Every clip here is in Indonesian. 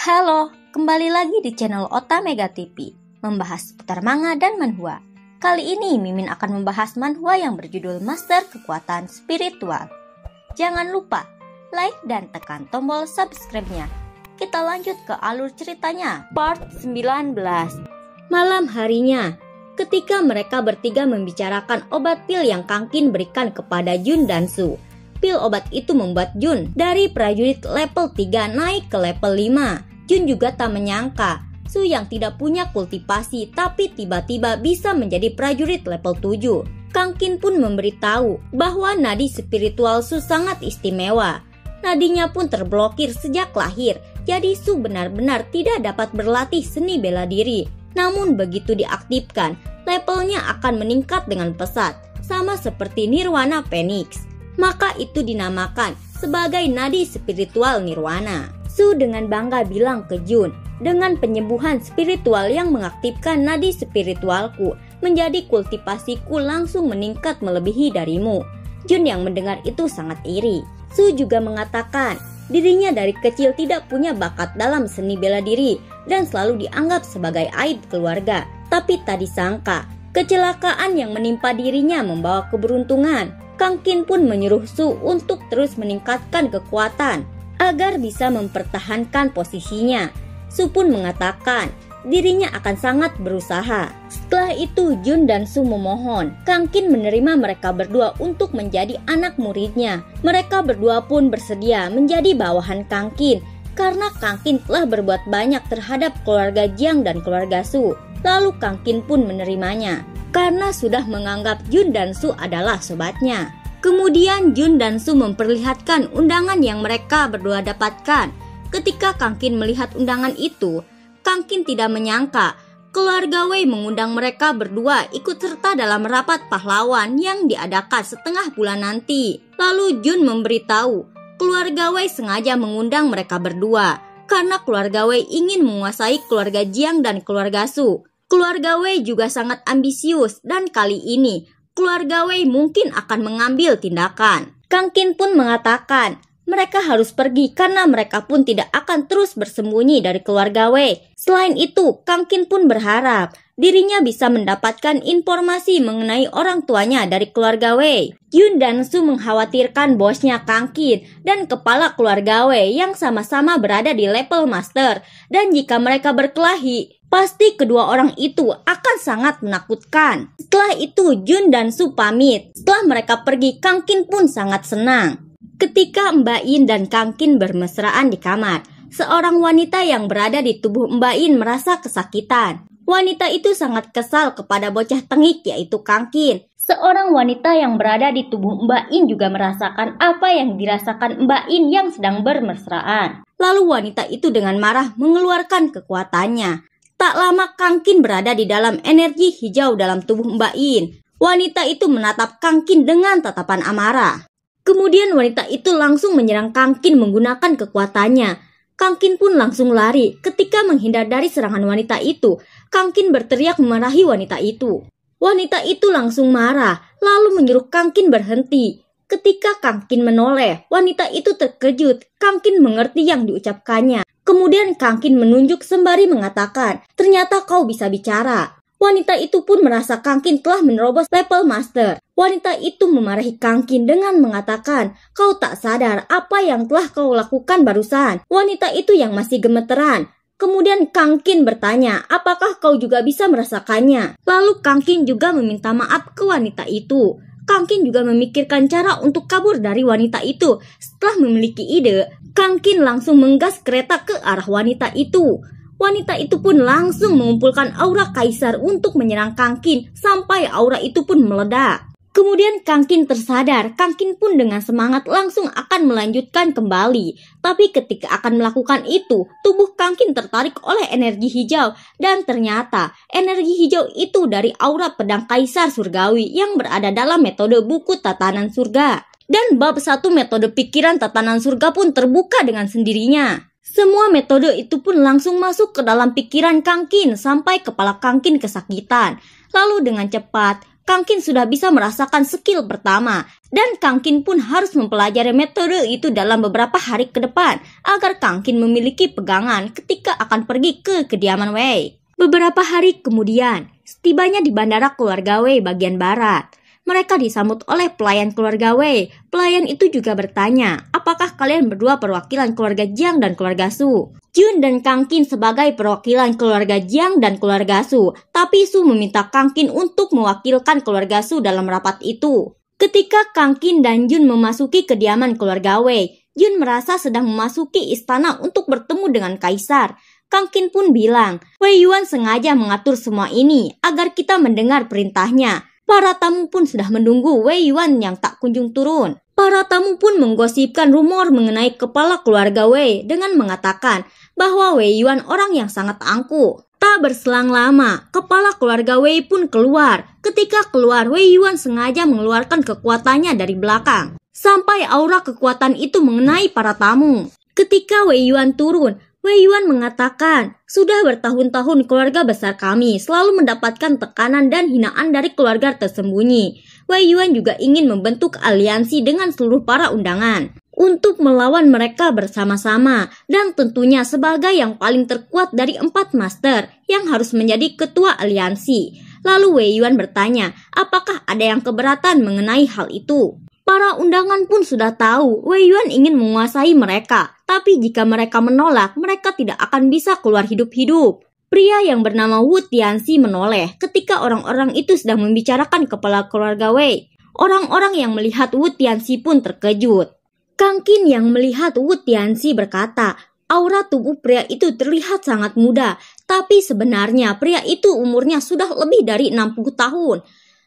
Halo, kembali lagi di channel Otamega TV, membahas seputar manga dan manhwa. Kali ini Mimin akan membahas manhwa yang berjudul Master Kekuatan Spiritual. Jangan lupa like dan tekan tombol subscribe-nya. Kita lanjut ke alur ceritanya, part 19. Malam harinya, ketika mereka bertiga membicarakan obat pil yang Kangkin berikan kepada Jun dan Su. Pil obat itu membuat Jun dari prajurit level 3 naik ke level 5. Jun juga tak menyangka Su yang tidak punya kultivasi tapi tiba-tiba bisa menjadi prajurit level 7. Kangkin pun memberitahu bahwa nadi spiritual Su sangat istimewa. Nadinya pun terblokir sejak lahir, jadi Su benar-benar tidak dapat berlatih seni bela diri. Namun begitu diaktifkan, levelnya akan meningkat dengan pesat, sama seperti Nirwana Phoenix. Maka itu dinamakan sebagai nadi spiritual Nirwana. Su dengan bangga bilang ke Jun, dengan penyembuhan spiritual yang mengaktifkan nadi spiritualku, menjadi kultivasiku langsung meningkat melebihi darimu. Jun yang mendengar itu sangat iri. Su juga mengatakan dirinya dari kecil tidak punya bakat dalam seni bela diri dan selalu dianggap sebagai aib keluarga. Tapi tak disangka, kecelakaan yang menimpa dirinya membawa keberuntungan. Kangkin pun menyuruh Su untuk terus meningkatkan kekuatan agar bisa mempertahankan posisinya. Su pun mengatakan dirinya akan sangat berusaha. Setelah itu Jun dan Su memohon Kangkin menerima mereka berdua untuk menjadi anak muridnya. Mereka berdua pun bersedia menjadi bawahan Kangkin karena Kangkin telah berbuat banyak terhadap keluarga Jiang dan keluarga Su. Lalu Kangkin pun menerimanya karena sudah menganggap Jun dan Su adalah sobatnya. Kemudian Jun dan Su memperlihatkan undangan yang mereka berdua dapatkan. Ketika Kangkin melihat undangan itu, Kangkin tidak menyangka keluarga Wei mengundang mereka berdua ikut serta dalam rapat pahlawan yang diadakan setengah bulan nanti. Lalu Jun memberitahu keluarga Wei sengaja mengundang mereka berdua karena keluarga Wei ingin menguasai keluarga Jiang dan keluarga Su. Keluarga Wei juga sangat ambisius dan kali ini keluarga Wei mungkin akan mengambil tindakan. Kangkin pun mengatakan mereka harus pergi karena mereka pun tidak akan terus bersembunyi dari keluarga Wei. Selain itu, Kangkin pun berharap dirinya bisa mendapatkan informasi mengenai orang tuanya dari keluarga Wei. Jun dan Su mengkhawatirkan bosnya Kangkin dan kepala keluarga Wei yang sama-sama berada di level master, dan jika mereka berkelahi, pasti kedua orang itu akan sangat menakutkan. Setelah itu Jun dan Su pamit. Setelah mereka pergi, Kangkin pun sangat senang. Ketika Mbak In dan Kangkin bermesraan di kamar, seorang wanita yang berada di tubuh Mbak In merasa kesakitan. Wanita itu sangat kesal kepada bocah tengik yaitu Kangkin. Seorang wanita yang berada di tubuh Mbak In juga merasakan apa yang dirasakan Mbak In yang sedang bermesraan. Lalu wanita itu dengan marah mengeluarkan kekuatannya. Tak lama Kangkin berada di dalam energi hijau dalam tubuh Mbak In. Wanita itu menatap Kangkin dengan tatapan amarah. Kemudian wanita itu langsung menyerang Kangkin menggunakan kekuatannya. Kangkin pun langsung lari. Ketika menghindar dari serangan wanita itu, Kangkin berteriak memarahi wanita itu. Wanita itu langsung marah, lalu menyuruh Kangkin berhenti. Ketika Kangkin menoleh, wanita itu terkejut. Kangkin mengerti yang diucapkannya. Kemudian Kangkin menunjuk sembari mengatakan, ternyata kau bisa bicara. Wanita itu pun merasa Kangkin telah menerobos level master. Wanita itu memarahi Kangkin dengan mengatakan, kau tak sadar apa yang telah kau lakukan barusan. Wanita itu yang masih gemeteran. Kemudian Kangkin bertanya, apakah kau juga bisa merasakannya? Lalu Kangkin juga meminta maaf ke wanita itu. Kangkin juga memikirkan cara untuk kabur dari wanita itu. Setelah memiliki ide, Kangkin langsung menggas kereta ke arah wanita itu. Wanita itu pun langsung mengumpulkan aura kaisar untuk menyerang Kangkin sampai aura itu pun meledak. Kemudian Kangkin tersadar, Kangkin pun dengan semangat langsung akan melanjutkan kembali. Tapi ketika akan melakukan itu, tubuh Kangkin tertarik oleh energi hijau. Dan ternyata energi hijau itu dari aura pedang kaisar surgawi yang berada dalam metode buku tatanan surga. Dan bab 1 metode pikiran tatanan surga pun terbuka dengan sendirinya. Semua metode itu pun langsung masuk ke dalam pikiran Kangkin sampai kepala Kangkin kesakitan. Lalu dengan cepat, Kangkin sudah bisa merasakan skill pertama, dan Kangkin pun harus mempelajari metode itu dalam beberapa hari ke depan agar Kangkin memiliki pegangan ketika ketika akan pergi ke kediaman Wei. Beberapa hari kemudian, setibanya di bandara keluarga Wei bagian barat, mereka disambut oleh pelayan keluarga Wei. Pelayan itu juga bertanya, apakah kalian berdua perwakilan keluarga Jiang dan keluarga Su? Jun dan Kang Qin sebagai perwakilan keluarga Jiang dan keluarga Su, tapi Su meminta Kang Qin untuk mewakilkan keluarga Su dalam rapat itu. Ketika Kang Qin dan Jun memasuki kediaman keluarga Wei, Jun merasa sedang memasuki istana untuk bertemu dengan kaisar. Kang Qin pun bilang, Wei Yuan sengaja mengatur semua ini agar kita mendengar perintahnya. Para tamu pun sudah menunggu Wei Yuan yang tak kunjung turun. Para tamu pun menggosipkan rumor mengenai kepala keluarga Wei dengan mengatakan bahwa Wei Yuan orang yang sangat angkuh. Tak berselang lama, kepala keluarga Wei pun keluar. Ketika keluar, Wei Yuan sengaja mengeluarkan kekuatannya dari belakang, sampai aura kekuatan itu mengenai para tamu. Ketika Wei Yuan turun, Wei Yuan mengatakan, sudah bertahun-tahun keluarga besar kami selalu mendapatkan tekanan dan hinaan dari keluarga tersembunyi. Wei Yuan juga ingin membentuk aliansi dengan seluruh para undangan untuk melawan mereka bersama-sama, dan tentunya sebagai yang paling terkuat dari 4 master yang harus menjadi ketua aliansi. Lalu Wei Yuan bertanya, apakah ada yang keberatan mengenai hal itu? Para undangan pun sudah tahu Wei Yuan ingin menguasai mereka, tapi jika mereka menolak, mereka tidak akan bisa keluar hidup-hidup. Pria yang bernama Wu Tianxi menoleh ketika orang-orang itu sedang membicarakan kepala keluarga Wei. Orang-orang yang melihat Wu Tianxi pun terkejut. Kang Qin yang melihat Wu Tianxi berkata, aura tubuh pria itu terlihat sangat muda, tapi sebenarnya pria itu umurnya sudah lebih dari 60 tahun.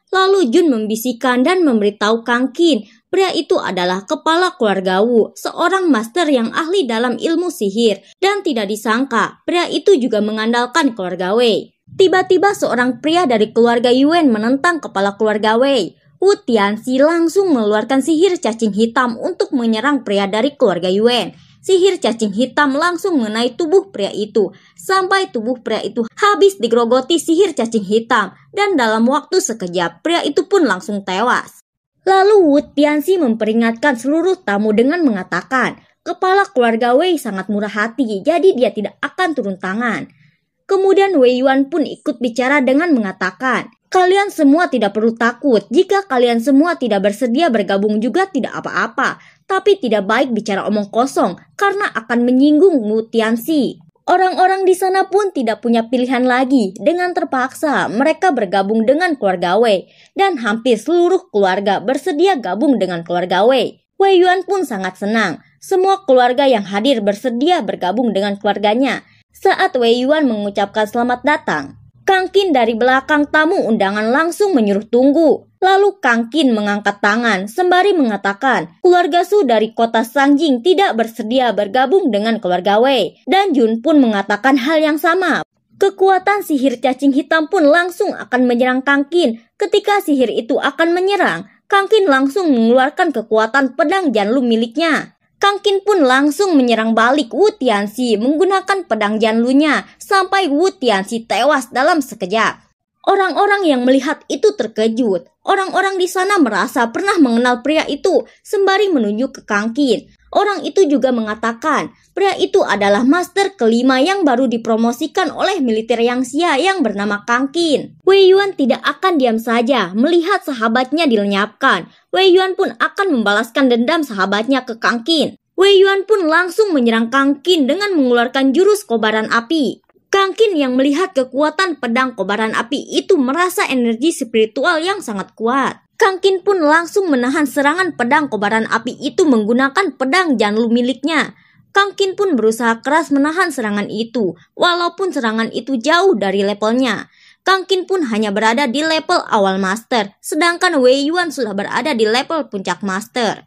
Lalu Jun membisikkan dan memberitahu Kang Qin, pria itu adalah kepala keluarga Wu, seorang master yang ahli dalam ilmu sihir, dan tidak disangka pria itu juga mengandalkan keluarga Wei. Tiba-tiba seorang pria dari keluarga Yuan menentang kepala keluarga Wei. Wu Tianxi langsung mengeluarkan sihir cacing hitam untuk menyerang pria dari keluarga Yuan. Sihir cacing hitam langsung mengenai tubuh pria itu, sampai tubuh pria itu habis digerogoti sihir cacing hitam, dan dalam waktu sekejap pria itu pun langsung tewas. Lalu Wu Tianxi memperingatkan seluruh tamu dengan mengatakan, kepala keluarga Wei sangat murah hati, jadi dia tidak akan turun tangan. Kemudian Wei Yuan pun ikut bicara dengan mengatakan, kalian semua tidak perlu takut, jika kalian semua tidak bersedia bergabung juga tidak apa-apa, tapi tidak baik bicara omong kosong karena akan menyinggung Wu Tianxi. Orang-orang di sana pun tidak punya pilihan lagi, dengan terpaksa mereka bergabung dengan keluarga Wei, dan hampir seluruh keluarga bersedia gabung dengan keluarga Wei. Wei Yuan pun sangat senang, semua keluarga yang hadir bersedia bergabung dengan keluarganya. Saat Wei Yuan mengucapkan selamat datang, Kang Qin dari belakang tamu undangan langsung menyuruh tunggu. Lalu Kang Qin mengangkat tangan sembari mengatakan, keluarga Su dari kota Sangjing tidak bersedia bergabung dengan keluarga Wei. Dan Jun pun mengatakan hal yang sama. Kekuatan sihir cacing hitam pun langsung akan menyerang Kang Qin. Ketika sihir itu akan menyerang, Kang Qin langsung mengeluarkan kekuatan pedang Janlu miliknya. Kang Qin pun langsung menyerang balik Wu Tianxi menggunakan pedang Janlunya sampai Wu Tianxi tewas dalam sekejap. Orang-orang yang melihat itu terkejut. Orang-orang di sana merasa pernah mengenal pria itu sembari menunjuk ke Kang Qin. Orang itu juga mengatakan pria itu adalah master kelima yang baru dipromosikan oleh militer Yangxia yang bernama Kang Qin. Wei Yuan tidak akan diam saja melihat sahabatnya dilenyapkan. Wei Yuan pun akan membalaskan dendam sahabatnya ke Kang Qin. Wei Yuan pun langsung menyerang Kang Qin dengan mengeluarkan jurus kobaran api. Kang Qin yang melihat kekuatan pedang kobaran api itu merasa energi spiritual yang sangat kuat. Kang Qin pun langsung menahan serangan pedang kobaran api itu menggunakan pedang Janlu miliknya. Kang Qin pun berusaha keras menahan serangan itu, walaupun serangan itu jauh dari levelnya. Kang Qin pun hanya berada di level awal master, sedangkan Wei Yuan sudah berada di level puncak master.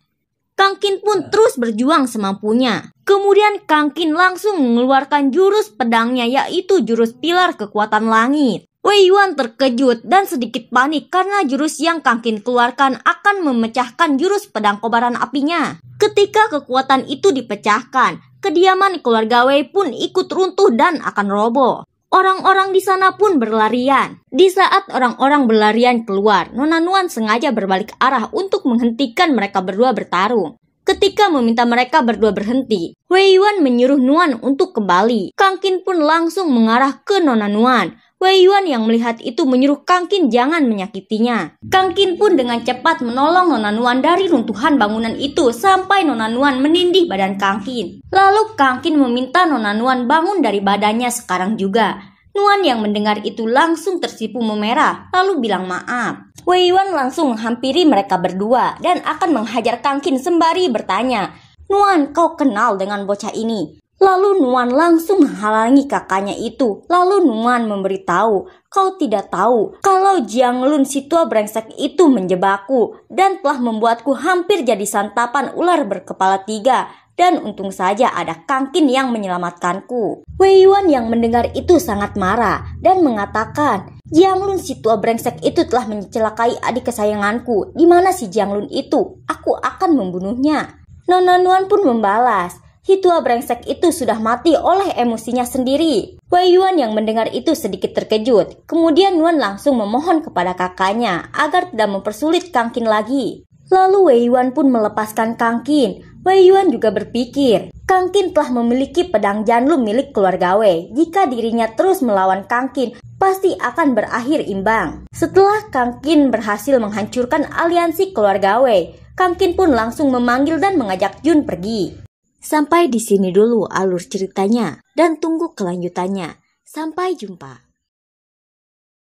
Kang Qin pun terus berjuang semampunya. Kemudian Kang Qin langsung mengeluarkan jurus pedangnya, yaitu jurus pilar kekuatan langit. Wei Yuan terkejut dan sedikit panik karena jurus yang Kang Qin keluarkan akan memecahkan jurus pedang kobaran apinya. Ketika kekuatan itu dipecahkan, kediaman keluarga Wei pun ikut runtuh dan akan roboh. Orang-orang di sana pun berlarian. Di saat orang-orang berlarian keluar, Nona Nuan sengaja berbalik arah untuk menghentikan mereka berdua bertarung. Ketika meminta mereka berdua berhenti, Wei Yuan menyuruh Nuan untuk kembali. Kang Qin pun langsung mengarah ke Nona Nuan. Wei Yuan yang melihat itu menyuruh Kang Qin jangan menyakitinya. Kang Qin pun dengan cepat menolong Nona Nuan dari runtuhan bangunan itu sampai Nona Nuan menindih badan Kang Qin. Lalu Kang Qin meminta Nona Nuan bangun dari badannya sekarang juga. Nuan yang mendengar itu langsung tersipu memerah lalu bilang maaf. Wei Yuan langsung menghampiri mereka berdua dan akan menghajar Kang Qin sembari bertanya, "Nuan, kau kenal dengan bocah ini?" Lalu Nuan langsung menghalangi kakaknya itu. Lalu Nuan memberitahu, "Kau tidak tahu kalau Jiang Lun si tua brengsek itu menjebakku dan telah membuatku hampir jadi santapan ular berkepala 3. Dan untung saja ada Kang Qin yang menyelamatkanku." Wei Yuan yang mendengar itu sangat marah dan mengatakan, "Jiang Lun si tua brengsek itu telah mencelakai adik kesayanganku. Di mana si Jiang Lun itu? Aku akan membunuhnya." Nona Nuan pun membalas, "Si tua brengsek itu sudah mati oleh emosinya sendiri." Wei Yuan yang mendengar itu sedikit terkejut. Kemudian Nuan langsung memohon kepada kakaknya agar tidak mempersulit Kang Qin lagi. Lalu Wei Yuan pun melepaskan Kang Qin. Wei Yuan juga berpikir, Kang Qin telah memiliki pedang Janlum milik keluarga Wei. Jika dirinya terus melawan Kang Qin, pasti akan berakhir imbang. Setelah Kang Qin berhasil menghancurkan aliansi keluarga Wei, Kang Qin pun langsung memanggil dan mengajak Jun pergi. Sampai di sini dulu alur ceritanya dan tunggu kelanjutannya. Sampai jumpa.